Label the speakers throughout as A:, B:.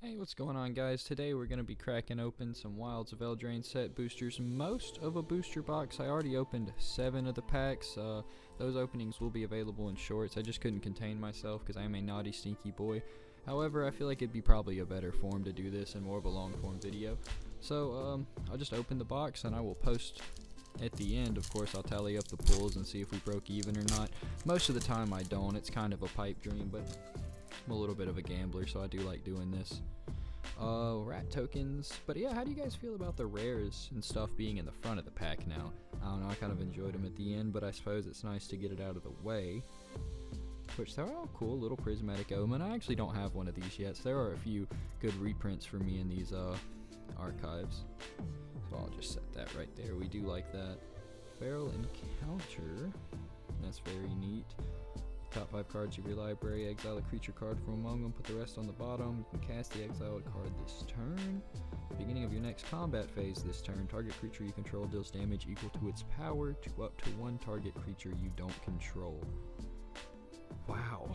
A: Hey, what's going on, guys? Today we're going to be cracking open some Wilds of Eldraine set boosters. Most of a booster box. I already opened 7 of the packs. Those openings will be available in shorts. I just couldn't contain myself because I am a naughty, sneaky boy. However, I feel like it'd be probably a better form to do this and more of a long form video. So I'll just open the box and I will post at the end. Of course, I'll tally up the pulls and see if we broke even or not. Most of the time I don't. It's kind of a pipe dream, but I'm a little bit of a gambler, so I do like doing this. Rat tokens. But yeah, how do you guys feel about the rares and stuff being in the front of the pack now? I don't know, I kind of enjoyed them at the end, but I suppose it's nice to get it out of the way. Which they're all cool, little prismatic omen. I actually don't have one of these yet, so there are a few good reprints for me in these archives. So I'll just set that right there. We do like that. Feral Encounter. That's very neat. Top 5 cards of your library, exile a creature card from among them, put the rest on the bottom. You can cast the exiled card this turn. Beginning of your next combat phase this turn, target creature you control deals damage equal to its power to up to 1 target creature you don't control. Wow.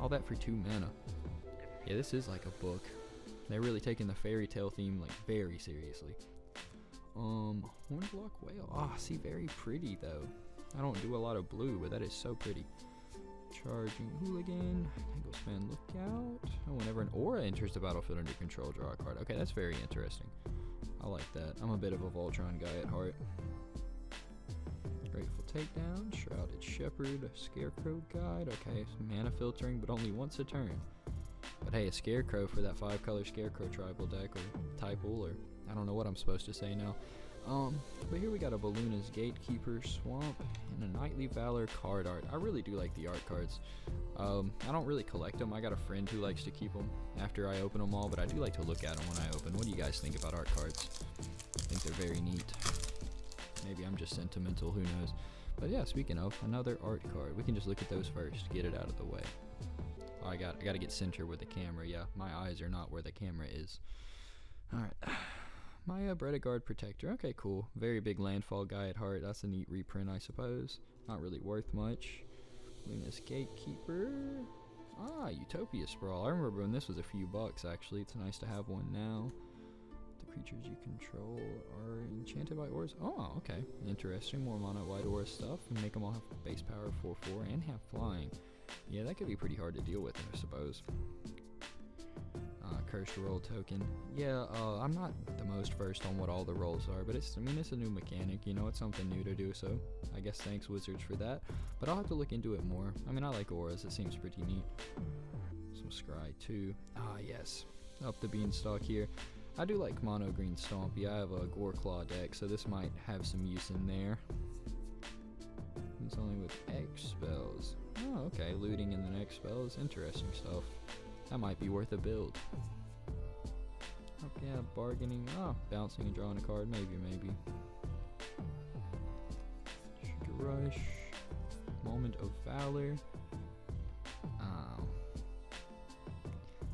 A: All that for 2 mana. Yeah, this is like a book. They're really taking the fairy tale theme like very seriously. Hornblock Whale. Ah, see, very pretty though. I don't do a lot of blue, but that is so pretty. Charging Hooligan, Tangle Span Lookout. Oh, whenever an aura enters the battlefield under control, draw a card. Okay, that's very interesting. I like that. I'm a bit of a Voltron guy at heart. Grateful Takedown, Shrouded Shepherd, Scarecrow Guide. Okay, mana filtering, but only once a turn. But hey, a Scarecrow for that 5-color Scarecrow tribal deck, or typal, or I don't know what I'm supposed to say now. But here we got a Balluna's Gatekeeper, Swamp, and a Knightly Valor card art. I really do like the art cards. I don't really collect them. I got a friend who likes to keep them after I open them all, but I do like to look at them when I open. What do you guys think about art cards? I think they're very neat. Maybe I'm just sentimental, who knows. But yeah, speaking of, another art card. We can just look at those first, get it out of the way. Oh, I gotta get center with the camera. Yeah, my eyes are not where the camera is. Alright. Maya Bredegard Protector. Okay, cool. Very big landfall guy at heart. That's a neat reprint, I suppose. Not really worth much. Luna's Gatekeeper. Ah, Utopia Sprawl. I remember when this was a few bucks, actually. It's nice to have one now. The creatures you control are enchanted by auras. Oh, okay. Interesting. More mono white aura stuff. And make them all have base power 4/4 and have flying. Yeah, that could be pretty hard to deal with, I suppose. Cursed roll token. Yeah, I'm not the most versed on what all the rolls are, but it's a new mechanic, you know, it's something new to do, so I guess thanks Wizards for that. But I'll have to look into it more. I mean, I like auras, it seems pretty neat. Some scry too. Ah, yes. Up the beanstalk here. I do like mono green stomp. Yeah, I have a Goreclaw deck, so this might have some use in there. It's only with X spells. Oh, okay. Looting in the next spells. Interesting stuff. That might be worth a build. Yeah, bargaining. Oh, bouncing and drawing a card. Maybe. Sugar Rush. Moment of Valor. Oh.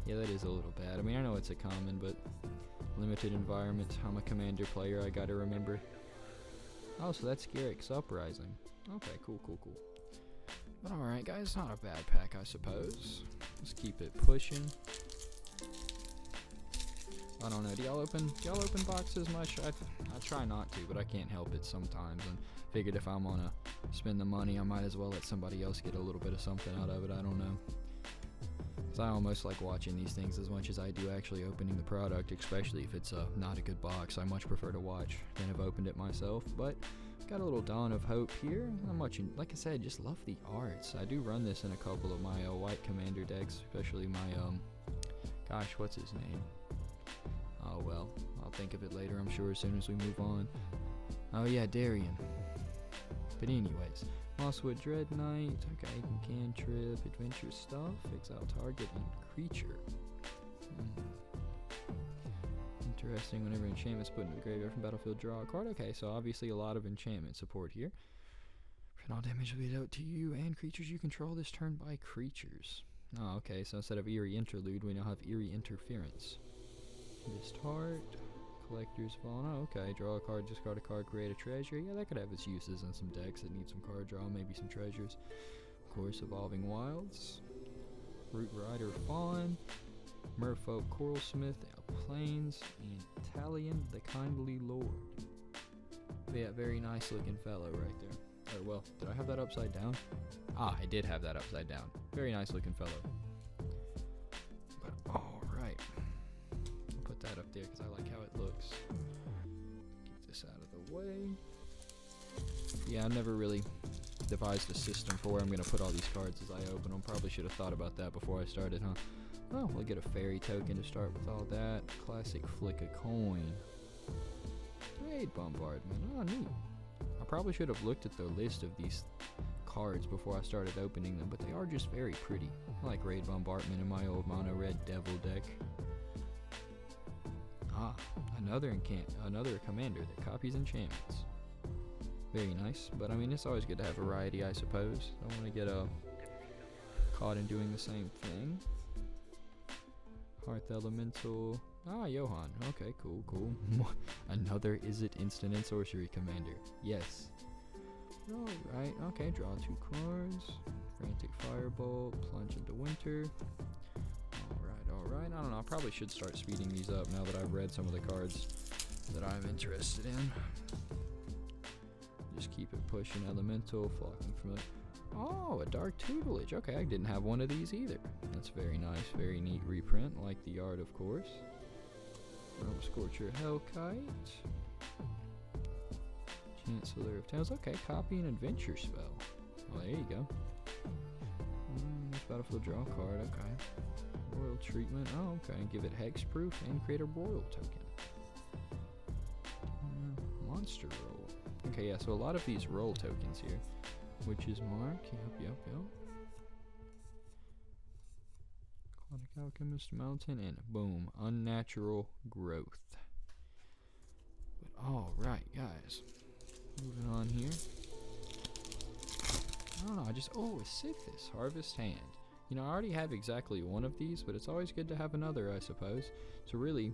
A: Yeah, that is a little bad. I mean, I know it's a common, but limited environment. I'm a commander player, I gotta remember. Oh, so that's Garrick's Uprising. Okay, cool. But alright, guys, not a bad pack, I suppose. Let's keep it pushing. I don't know, do y'all open boxes much? I try not to, but I can't help it sometimes, and figured if I'm gonna spend the money, I might as well let somebody else get a little bit of something out of it. I don't know. Cause I almost like watching these things as much as I do actually opening the product, especially if it's not a good box. I much prefer to watch than have opened it myself, but got a little dawn of hope here. Like I said, just love the arts. I do run this in a couple of my white commander decks, especially my, gosh, what's his name? Oh well, I'll think of it later, I'm sure, as soon as we move on. Oh yeah, Darian. But anyways, Mosswood Dread Knight. Okay, cantrip, adventure stuff, exile target and creature. Interesting. Whenever enchantment's put into the graveyard from battlefield, draw a card. Okay, so obviously a lot of enchantment support here. And all damage will be dealt to you and creatures you control this turn by creatures. Oh, okay, so instead of Eerie Interlude, we now have Eerie Interference. Discard, Collector's Fallen. Oh, okay, draw a card, discard a card, create a treasure. Yeah, that could have its uses in some decks that need some card draw, maybe some treasures. Of course, Evolving Wilds, Root Rider Fawn, Merfolk, Coralsmith, Plains, and Talion the Kindly Lord. But yeah, very nice looking fellow right there. Or well, did I have that upside down? Ah, I did have that upside down. Very nice looking fellow. But alright. I'll put that up there because I like how it looks. Get this out of the way. Yeah, I never really devised a system for where I'm going to put all these cards as I open them. Probably should have thought about that before I started, huh? Oh, we'll get a fairy token to start with all that. Classic flick a coin. Raid bombardment. Oh, neat. I probably should have looked at the list of these cards before I started opening them, but they are just very pretty. I like raid bombardment in my old mono red devil deck. Ah, another commander that copies enchantments. Very nice, but I mean, it's always good to have variety, I suppose. Don't want to get caught in doing the same thing. Hearth Elemental. Ah, Johan. Okay, cool, cool. Another Is It instant and sorcery commander. Yes. Alright, okay, draw 2 cards. Frantic Firebolt, Plunge into Winter. Alright. I don't know, I probably should start speeding these up now that I've read some of the cards that I'm interested in. Just keep it pushing. Elemental, Flocking from it. Oh, a Dark Tutelage. Okay, I didn't have one of these either. That's very nice, very neat reprint, like the art, of course. Scorcher, Hellkite. Chancellor of Tales. Okay, copy an adventure spell. Well, there you go. Battlefield, draw a card. Okay. Royal treatment. Oh, okay. Give it hexproof and create a royal token. Monster roll. Okay, yeah, so a lot of these roll tokens here. Witch's Mark. Yep. Aquatic Alchemist, Mountain, and boom, Unnatural Growth. But alright, guys. Moving on here. I don't know, a Sithis, Harvest Hand. You know, I already have exactly one of these, but it's always good to have another, I suppose. So really,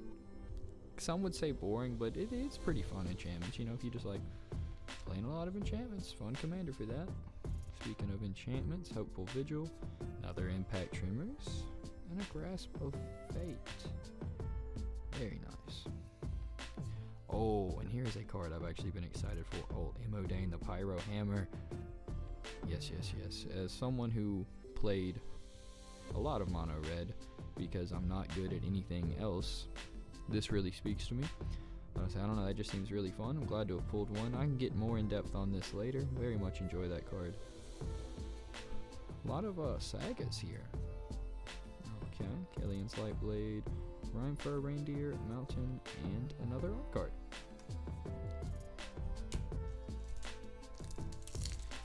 A: some would say boring, but it is pretty fun enchantments. You know, if you just like playing a lot of enchantments, fun commander for that. Speaking of enchantments, Hopeful Vigil, another Impact Tremors, and a Grasp of Fate. Very nice. Oh, and here's a card I've actually been excited for. Oh, Emodane the Pyro Hammer. Yes. As someone who played a lot of mono red, because I'm not good at anything else, this really speaks to me. I don't know, that just seems really fun. I'm glad to have pulled one. I can get more in depth on this later. Very much enjoy that card. A lot of sagas here. Okay, Kellyan's Lightblade, Rhymefur Reindeer, Mountain, and another art card.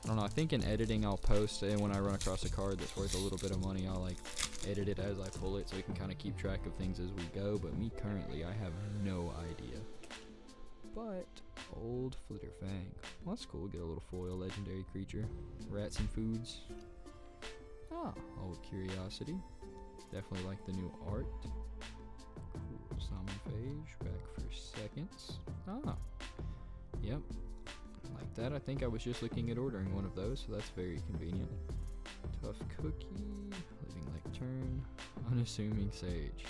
A: I don't know, I think in editing I'll post, and when I run across a card that's worth a little bit of money, I'll like edit it as I pull it so we can kind of keep track of things as we go, but me currently, I have no idea. But Old Flitterfang. Well, that's cool. Get a little foil legendary creature. Rats and Foods. Ah, Old Curiosity. Definitely like the new art. Cool. Salmon Phage. Back for seconds. Ah. Yep. Like that. I think I was just looking at ordering one of those, so that's very convenient. Tough Cookie. Living Like Turn. Unassuming Sage.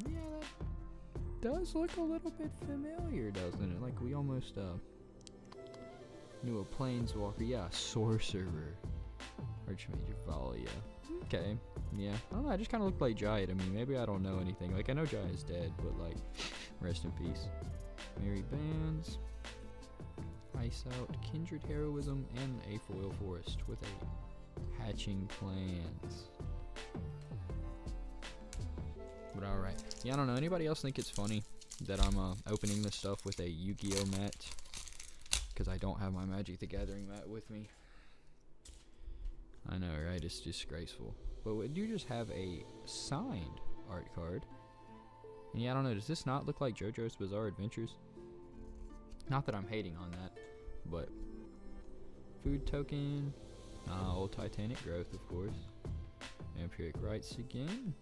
A: Yeah, that does look a little bit familiar, doesn't it? Like we almost knew a Planeswalker. Yeah, Sorcerer. Archmage Valia. Okay, yeah. I don't know, I just kind of look like Jaya to me. Maybe I don't know anything. Like, I know Jaya's dead, but like, rest in peace. Merry Bands. Ice Out. Kindred Heroism. And a Foil Forest with a Hatching Plans. But alright. Yeah, I don't know. Anybody else think it's funny that I'm opening this stuff with a Yu-Gi-Oh mat? Because I don't have my Magic the Gathering mat with me. I know, right? It's disgraceful. But we do just have a signed art card. And yeah, I don't know. Does this not look like JoJo's Bizarre Adventures? Not that I'm hating on that, but food token. Old Titanic Growth, of course. Vampiric Rites again.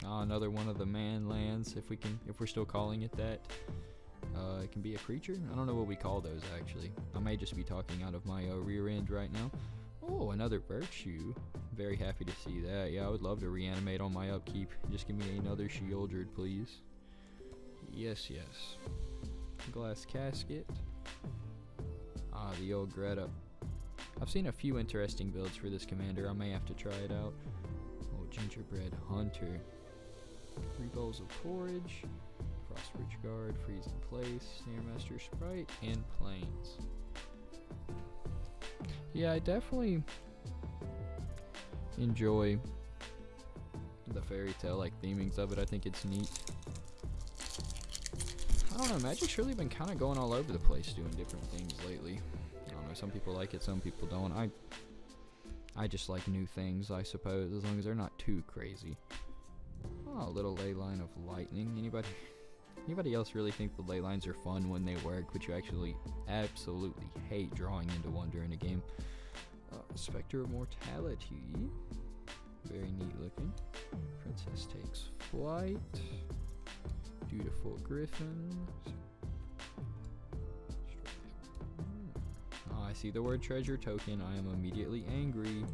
A: Another one of the man lands, if we're still calling it that. It can be a creature. I don't know what we call those actually. I may just be talking out of my rear end right now. Oh, another Virtue. Very happy to see that. Yeah, I would love to reanimate on my upkeep. Just give me another Sheoldred, please. Yes, yes. Glass Casket. Ah, the old Greta. I've seen a few interesting builds for this commander. I may have to try it out. Oh, Gingerbread Hunter. 3 bowls of porridge. Frostbridge Guard, Freeze in Place, Snaremaster Sprite, and Plains. Yeah, I definitely enjoy the fairy tale like themings of it. I think it's neat. I don't know, Magic's really been kind of going all over the place doing different things lately. I don't know, some people like it, some people don't. I just like new things, I suppose, as long as they're not too crazy. Oh, a little ley line of lightning. Anybody else really think the ley lines are fun when they work, but you actually absolutely hate drawing into one during a game? Spectre of Mortality. Very neat looking. Princess Takes Flight. Dutiful Griffin. Oh, I see the word treasure token. I am immediately angry.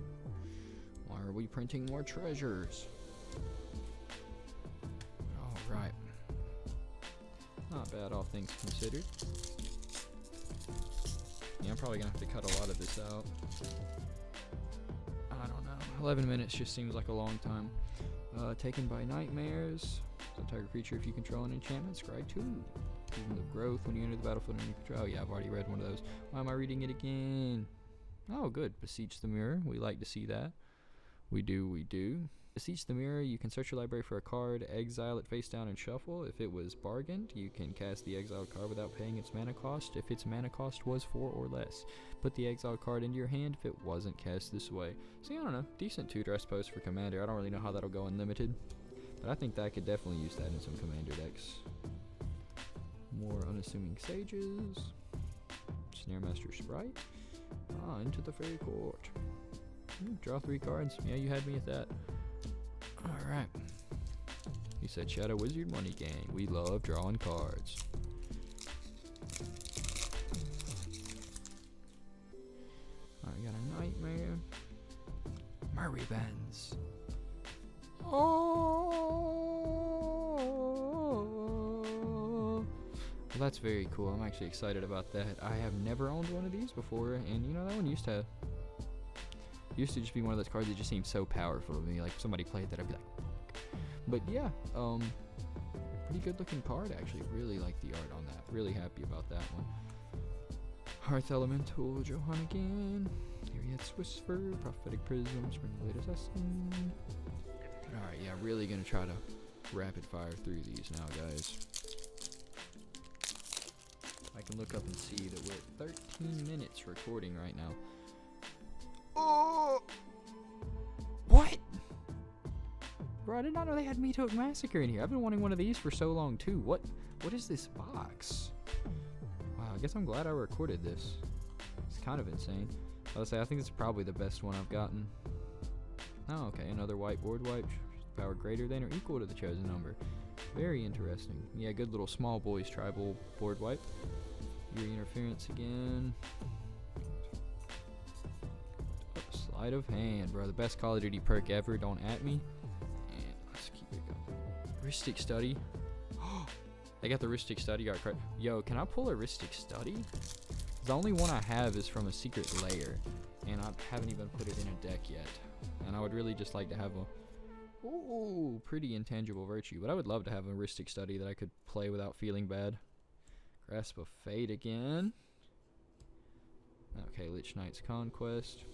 A: Why are we printing more treasures? Alright. Not bad, all things considered. Yeah, I'm probably gonna have to cut a lot of this out. I don't know. 11 minutes just seems like a long time. Taken by Nightmares. So target creature, if you control an enchantment, scry 2. Movement of Growth when you enter the battlefield under your control. Yeah, I've already read one of those. Why am I reading it again? Oh, good. Beseech the Mirror. We like to see that. We do, we do. Beseech the Mirror, you can search your library for a card, exile it face down and shuffle. If it was bargained, you can cast the exiled card without paying its mana cost if its mana cost was 4 or less. Put the exiled card into your hand if it wasn't cast this way. See, I don't know, decent tutor I suppose for Commander. I don't really know how that'll go in Limited, but I think that I could definitely use that in some Commander decks. More Unassuming Sages. Snaremaster Sprite. Into the Fairy Court. Draw 3 cards. Yeah, you had me at that. Alright. He said Shadow Wizard Money Gang. We love drawing cards. Alright, we got a Nightmare. Murray Benz. Oh! Well, that's very cool. I'm actually excited about that. I have never owned one of these before, and you know, that one used to just be one of those cards that just seemed so powerful to me. Like, if somebody played that, I'd be like, but yeah, pretty good looking card actually. Really like the art on that. Really happy about that one. Hearth Elemental, Johann again. Harriet's Whisper, Prophetic Prism, Springblade Assassin. Alright, yeah, really gonna try to rapid fire through these now, guys. I can look up and see that we're at 13 minutes recording right now. Oh! What? Bro, I did not know they had Meat Hook Massacre in here. I've been wanting one of these for so long too. What is this box? Wow, I guess I'm glad I recorded this. It's kind of insane. I would say I think it's probably the best one I've gotten. Oh, okay, another whiteboard wipe. Power greater than or equal to the chosen number. Very interesting. Yeah, good little small boys tribal board wipe. Your interference again. Sleight of hand, bro. The best Call of Duty perk ever. Don't at me. And let's keep it going. Rhystic Study. They got the Rhystic Study art card. Yo, can I pull a Rhystic Study? The only one I have is from a secret lair, and I haven't even put it in a deck yet. And I would really just like to have a pretty intangible virtue, but I would love to have a Rhystic Study that I could play without feeling bad. Grasp of Fate again. Okay, Lich Knight's Conquest.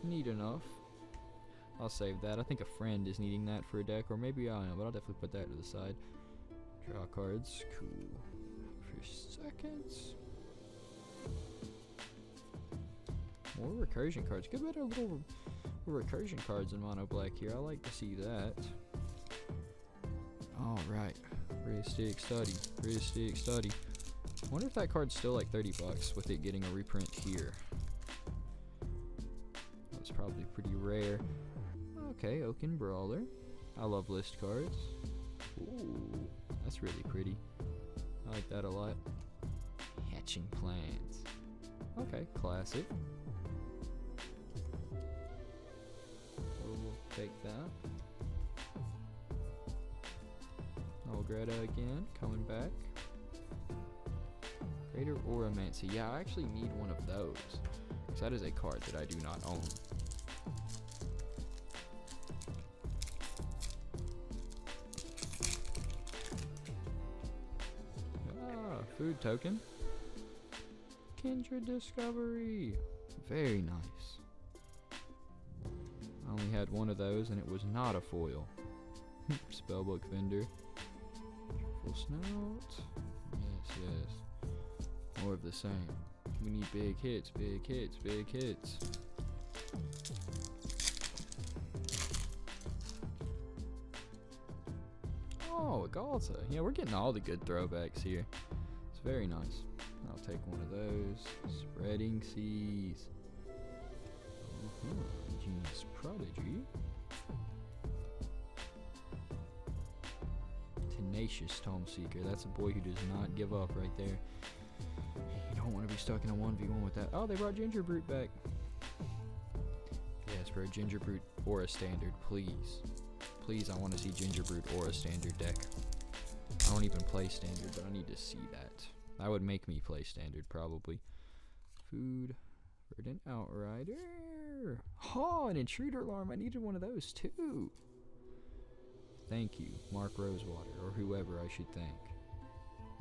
A: Neat enough. I'll save that. I think a friend is needing that for a deck, or maybe I don't know, but I'll definitely put that to the side. Draw cards. Cool. For seconds. More recursion cards. Good bit of little recursion cards in mono black here. I like to see that. Alright. Rhystic Study. Rhystic Study. I wonder if that card's still like $30 with it getting a reprint here. That's probably pretty rare. Okay, Oaken Brawler. I love list cards. Ooh, that's really pretty. I like that a lot. Hatching Plans. Okay, classic. Take that. Greta again, coming back. Greater Oromancy. Yeah, I actually need one of those, because that is a card that I do not own. Food token. Kindred Discovery. Very nice. I only had one of those, and it was not a foil. Spellbook Vendor. Full Snout. Yes, yes. More of the same. We need big hits, big hits, big hits. Oh, a Galta. Yeah, we're getting all the good throwbacks here. It's very nice. I'll take one of those. Spreading Seas. Genius Prodigy. Tenacious Tome Seeker. That's a boy who does not give up right there. You don't want to be stuck in a 1v1 with that. Oh, they brought Ginger Brute back. Yes, for a Ginger Brute or a standard, please. Please, I want to see Ginger Brute or a standard deck. I don't even play standard, but I need to see that. That would make me play standard, probably. Food. Verdant Outrider. Oh, an Intruder Alarm. I needed one of those, too. Thank you, Mark Rosewater, or whoever I should thank.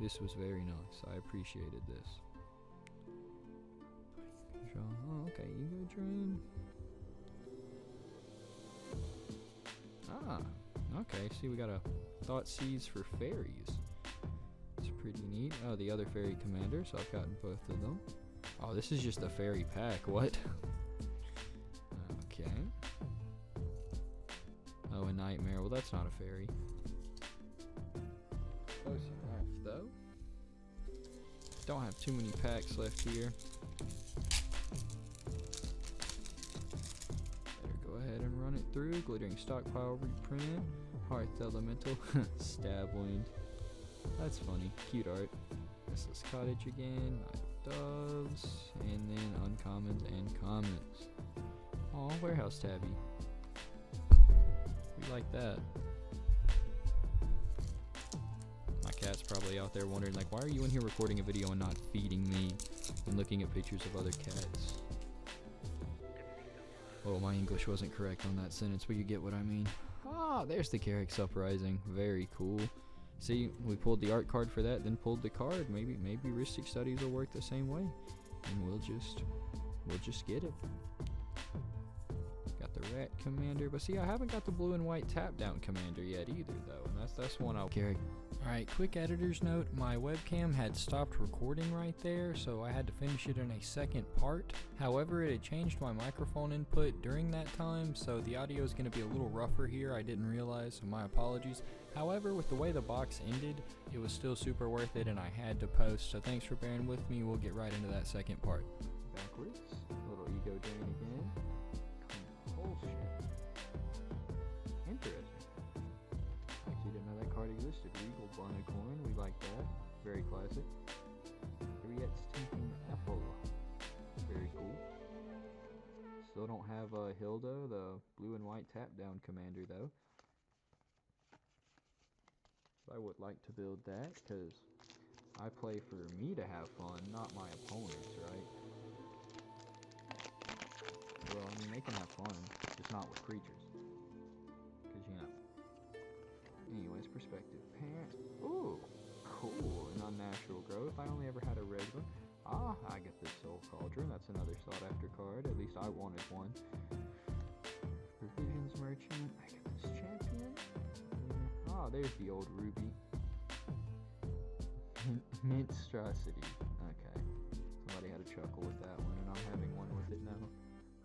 A: This was very nice. I appreciated this. Oh, okay, Ego Drain. Ah, okay, see, we got a Thought Seeds for fairies. It's pretty neat. Oh, the other fairy commander, so I've gotten both of them. Oh, this is just a fairy pack, what? Okay. Oh, a Nightmare, well that's not a fairy. Close enough, though. Don't have too many packs left here. Go ahead and run it through. Glittering Stockpile reprint. Hearth Elemental. Stab Wound. That's funny. Cute art. Restless Cottage again. Night of Doves. And then uncommons and commons. Aw, Warehouse Tabby. We like that. My cat's probably out there wondering, like, why are you in here recording a video and not feeding me and looking at pictures of other cats? Oh, my English wasn't correct on that sentence, but you get what I mean. Ah, there's the Carrick's Uprising. Very cool. See, we pulled the art card for that, then pulled the card. Maybe Ristic Studies will work the same way, and we'll just get it. Got the Rat Commander, but see, I haven't got the blue and white tap down commander yet either, though, and that's one I'll carry. Alright, quick editor's note, my webcam had stopped recording right there, so I had to finish it in a second part. However, it had changed my microphone input during that time, so the audio is going to be a little rougher here. I didn't realize, so my apologies. However, with the way the box ended, it was still super worth it, and I had to post, so thanks for bearing with me. We'll get right into that second part. Backwards, little Ego Drain again. Compulsion. Interesting. Actually didn't know that card existed. Regal Barnacorn, we like that. Very classic. Riet's Tinking Apple. Very cool. Still don't have Hilda, the blue and white tap down commander, though. I would like to build that, because I play for me to have fun, not my opponents, right? Well, I mean, they can have fun, just not with creatures. Because, you know. Anyways, Perspective Parent. Ooh, cool. An Unnatural Growth. I only ever had a red one. Ah, I get this Soul Cauldron. That's another sought after card. At least I wanted one. Provisions Merchant. I get this Champion. Ah, there's the old Ruby. Minstrosity. Okay. Somebody had a chuckle with that one, and I'm having one with it now.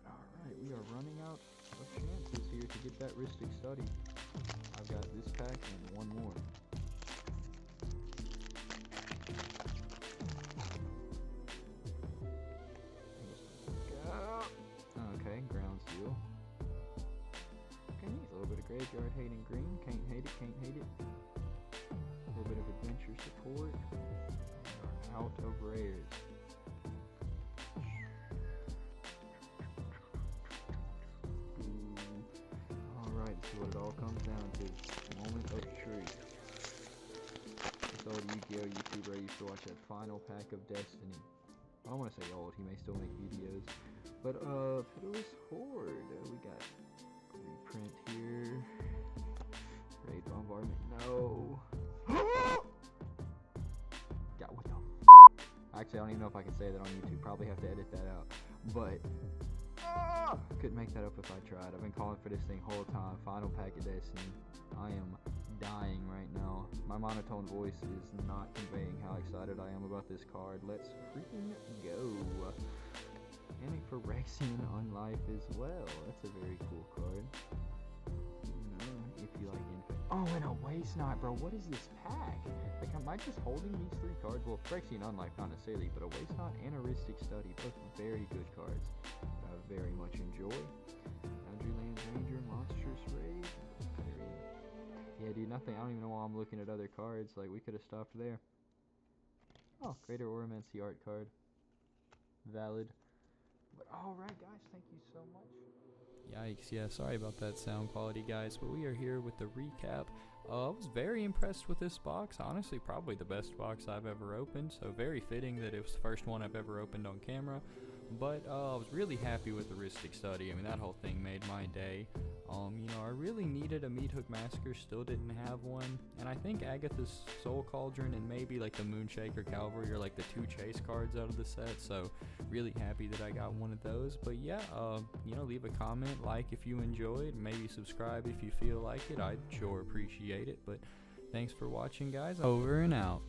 A: Alright, we are running out of chances here to get that Ristic Study. I've got this pack and one more. Okay, Ground Seal. Okay, neat. A little bit of Graveyard Hating Green. Can't hate it, can't hate it. A little bit of Adventure Support. We are out of rares. moment of truth. This old Yu-Gi-Oh! YouTuber I used to watch that final pack of Destiny. I don't want to say old, he may still make videos. But, Pitiless Horde. We got reprint here. Raid Bombardment. No. God, what the Actually, I don't even know if I can say that on YouTube. Probably have to edit that out. But, couldn't make that up if I tried. I've been calling for this thing whole time. Final pack of Destiny. I am dying right now. My monotone voice is not conveying how excited I am about this card. Let's freaking go. And a Phyrexian on life as well. That's a very cool card. If you like Infect. Oh, and a Waste Not, bro. What is this pack? Like, am I just holding these 3 cards? Well, Phyrexian on life, not necessarily, but a Waste Not and a Rhystic Study. Both very good cards. I very much enjoy. Boundary Lands Ranger, Monstrous Raid. Yeah, dude, nothing. I don't even know why I'm looking at other cards. Like, we could have stopped there. Oh, Greater Oromancy art card. Valid. But alright, guys, thank you so much. Yikes, yeah, sorry about that sound quality, guys, but we are here with the recap. I was very impressed with this box. Honestly, probably the best box I've ever opened, so very fitting that it was the first one I've ever opened on camera. But I was really happy with the Rhystic Study. I mean, that whole thing made my day. I really needed a Meat Hook Massacre, still didn't have one. And I think Agatha's Soul Cauldron and maybe like the Moonshaker Cavalry are like the 2 chase cards out of the set. So really happy that I got one of those. But yeah, leave a comment, like if you enjoyed, maybe subscribe if you feel like it. I'd sure appreciate it. But thanks for watching, guys. Over and out.